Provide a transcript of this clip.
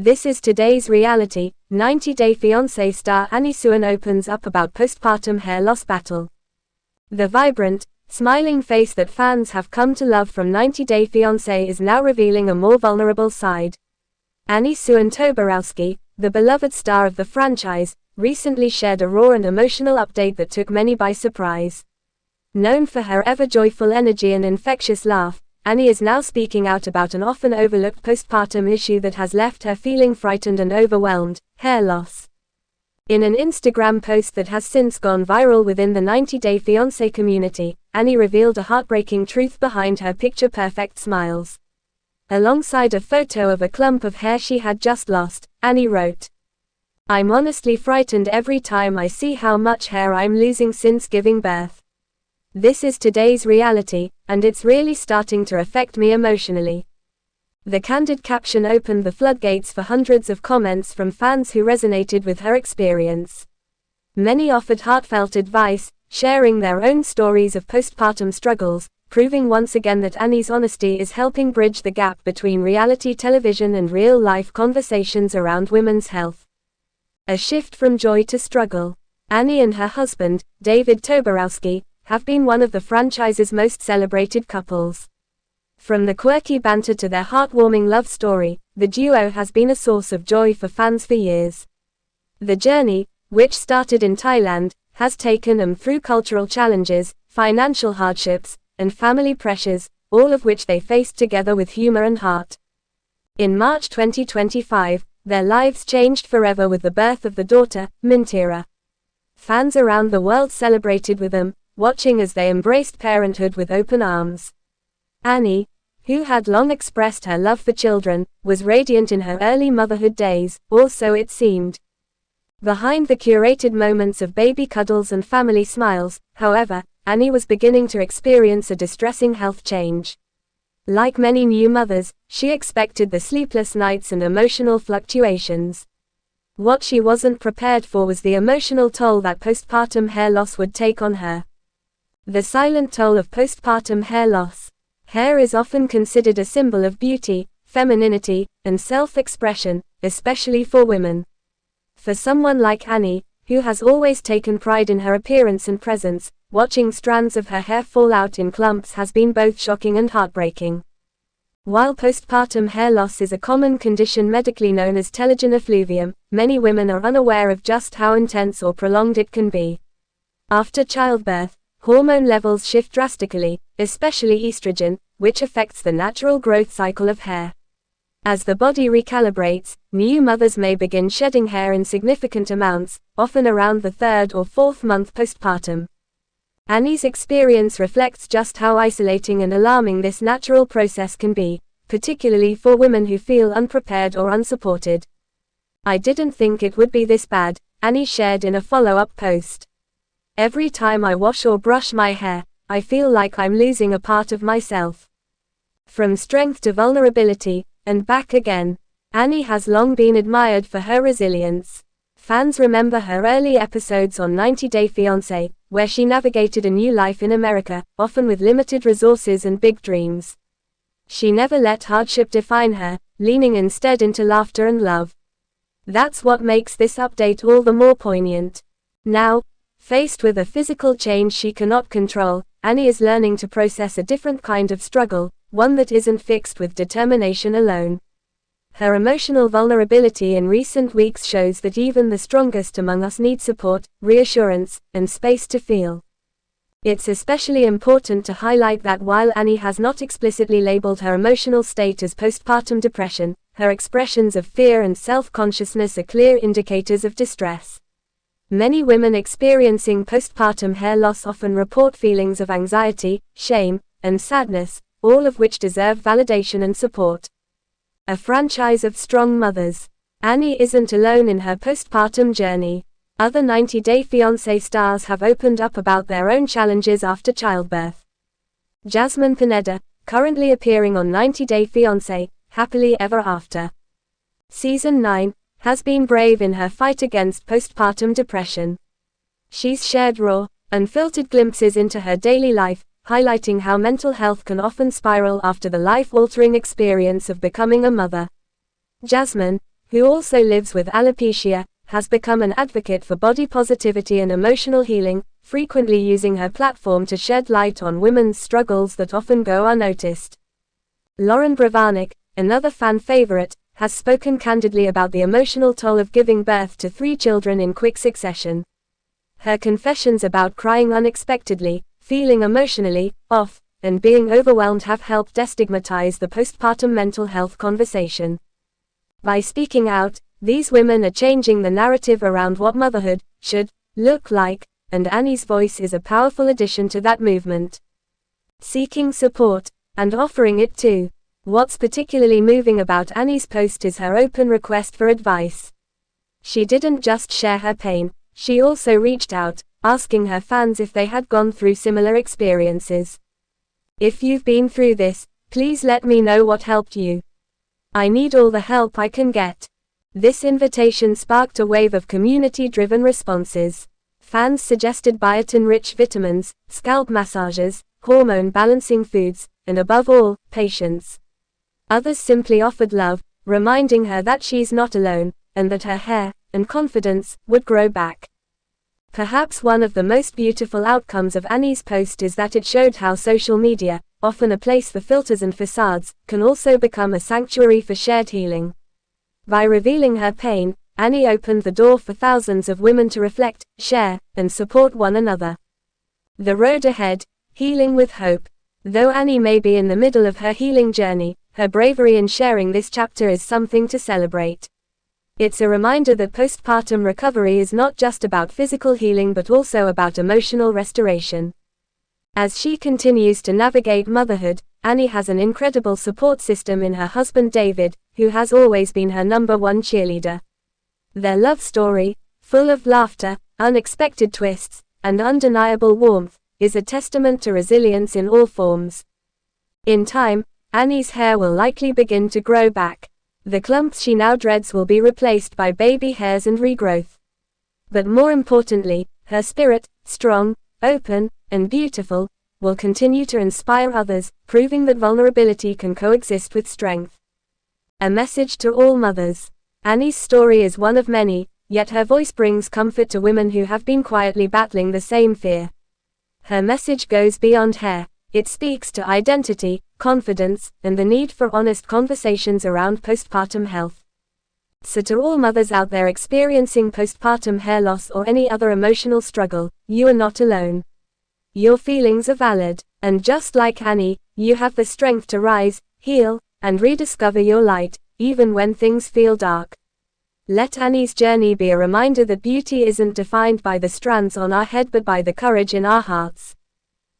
This is today's reality. 90 Day Fiancé star Suwan opens up about postpartum hair loss battle. The vibrant, smiling face that fans have come to love from 90 Day Fiancé is now revealing a more vulnerable side. Suwan, the beloved star of the franchise, recently shared a raw and emotional update that took many by surprise. Known for her ever-joyful energy and infectious laugh, Annie is now speaking out about an often overlooked postpartum issue that has left her feeling frightened and overwhelmed: hair loss. In an Instagram post that has since gone viral within the 90 Day Fiancé community, Annie revealed a heartbreaking truth behind her picture-perfect smiles. Alongside a photo of a clump of hair she had just lost, Annie wrote, "I'm honestly frightened every time I see how much hair I'm losing since giving birth. This is today's reality, and it's really starting to affect me emotionally." The candid caption opened the floodgates for hundreds of comments from fans who resonated with her experience. Many offered heartfelt advice, sharing their own stories of postpartum struggles, proving once again that Annie's honesty is helping bridge the gap between reality television and real-life conversations around women's health. A shift from joy to struggle. Annie and her husband, David Toborowski, have been one of the franchise's most celebrated couples. From the quirky banter to their heartwarming love story, the duo has been a source of joy for fans for years. The journey, which started in Thailand, has taken them through cultural challenges, financial hardships, and family pressures, all of which they faced together with humor and heart. In March 2025, their lives changed forever with the birth of the daughter, Mintira. Fans around the world celebrated with them, watching as they embraced parenthood with open arms. Annie, who had long expressed her love for children, was radiant in her early motherhood days, or so it seemed. Behind the curated moments of baby cuddles and family smiles, however, Annie was beginning to experience a distressing health change. Like many new mothers, she expected the sleepless nights and emotional fluctuations. What she wasn't prepared for was the emotional toll that postpartum hair loss would take on her. The silent toll of postpartum hair loss. Hair is often considered a symbol of beauty, femininity, and self-expression, especially for women. For someone like Annie, who has always taken pride in her appearance and presence, watching strands of her hair fall out in clumps has been both shocking and heartbreaking. While postpartum hair loss is a common condition medically known as telogen effluvium, many women are unaware of just how intense or prolonged it can be. After childbirth, hormone levels shift drastically, especially estrogen, which affects the natural growth cycle of hair. As the body recalibrates, new mothers may begin shedding hair in significant amounts, often around the 3rd or 4th month postpartum. Annie's experience reflects just how isolating and alarming this natural process can be, particularly for women who feel unprepared or unsupported. "I didn't think it would be this bad," Annie shared in a follow-up post. "Every time I wash or brush my hair, I feel like I'm losing a part of myself." From strength to vulnerability, and back again, Annie has long been admired for her resilience. Fans remember her early episodes on 90 Day Fiancé, where she navigated a new life in America, often with limited resources and big dreams. She never let hardship define her, leaning instead into laughter and love. That's what makes this update all the more poignant. Now, faced with a physical change she cannot control, Annie is learning to process a different kind of struggle, one that isn't fixed with determination alone. Her emotional vulnerability in recent weeks shows that even the strongest among us need support, reassurance, and space to feel. It's especially important to highlight that while Annie has not explicitly labeled her emotional state as postpartum depression, her expressions of fear and self-consciousness are clear indicators of distress. Many women experiencing postpartum hair loss often report feelings of anxiety, shame, and sadness, all of which deserve validation and support. A franchise of strong mothers. Annie isn't alone in her postpartum journey. Other 90 Day Fiancé stars have opened up about their own challenges after childbirth. Jasmine Pineda, currently appearing on 90 Day Fiancé, Happily Ever After. Season 9, has been brave in her fight against postpartum depression. She's shared raw, unfiltered glimpses into her daily life, highlighting how mental health can often spiral after the life-altering experience of becoming a mother. Jasmine, who also lives with alopecia, has become an advocate for body positivity and emotional healing, frequently using her platform to shed light on women's struggles that often go unnoticed. Lauren Bravanek, another fan favorite, has spoken candidly about the emotional toll of giving birth to 3 children in quick succession. Her confessions about crying unexpectedly, feeling emotionally off, and being overwhelmed have helped destigmatize the postpartum mental health conversation. By speaking out, these women are changing the narrative around what motherhood should look like, and Annie's voice is a powerful addition to that movement. Seeking support, and offering it too. What's particularly moving about Annie's post is her open request for advice. She didn't just share her pain, she also reached out, asking her fans if they had gone through similar experiences. If you've been through this, please let me know what helped you. I need all the help I can get. This invitation sparked a wave of community-driven responses. Fans suggested biotin-rich vitamins, scalp massages, hormone-balancing foods, and above all, patience. Others simply offered love, reminding her that she's not alone, and that her hair and confidence would grow back. Perhaps one of the most beautiful outcomes of Annie's post is that it showed how social media, often a place for filters and facades, can also become a sanctuary for shared healing. By revealing her pain, Annie opened the door for thousands of women to reflect, share, and support one another. The road ahead, healing with hope. Though Annie may be in the middle of her healing journey, her bravery in sharing this chapter is something to celebrate. It's a reminder that postpartum recovery is not just about physical healing but also about emotional restoration. As she continues to navigate motherhood, Annie has an incredible support system in her husband David, who has always been her #1 cheerleader. Their love story, full of laughter, unexpected twists, and undeniable warmth, is a testament to resilience in all forms. In time, Annie's hair will likely begin to grow back. The clumps she now dreads will be replaced by baby hairs and regrowth. But more importantly, her spirit, strong, open, and beautiful, will continue to inspire others, proving that vulnerability can coexist with strength. A message to all mothers. Annie's story is one of many, yet her voice brings comfort to women who have been quietly battling the same fear. Her message goes beyond hair. It speaks to identity, confidence, and the need for honest conversations around postpartum health. So to all mothers out there experiencing postpartum hair loss or any other emotional struggle, you are not alone. Your feelings are valid, and just like Annie, you have the strength to rise, heal, and rediscover your light, even when things feel dark. Let Annie's journey be a reminder that beauty isn't defined by the strands on our head but by the courage in our hearts.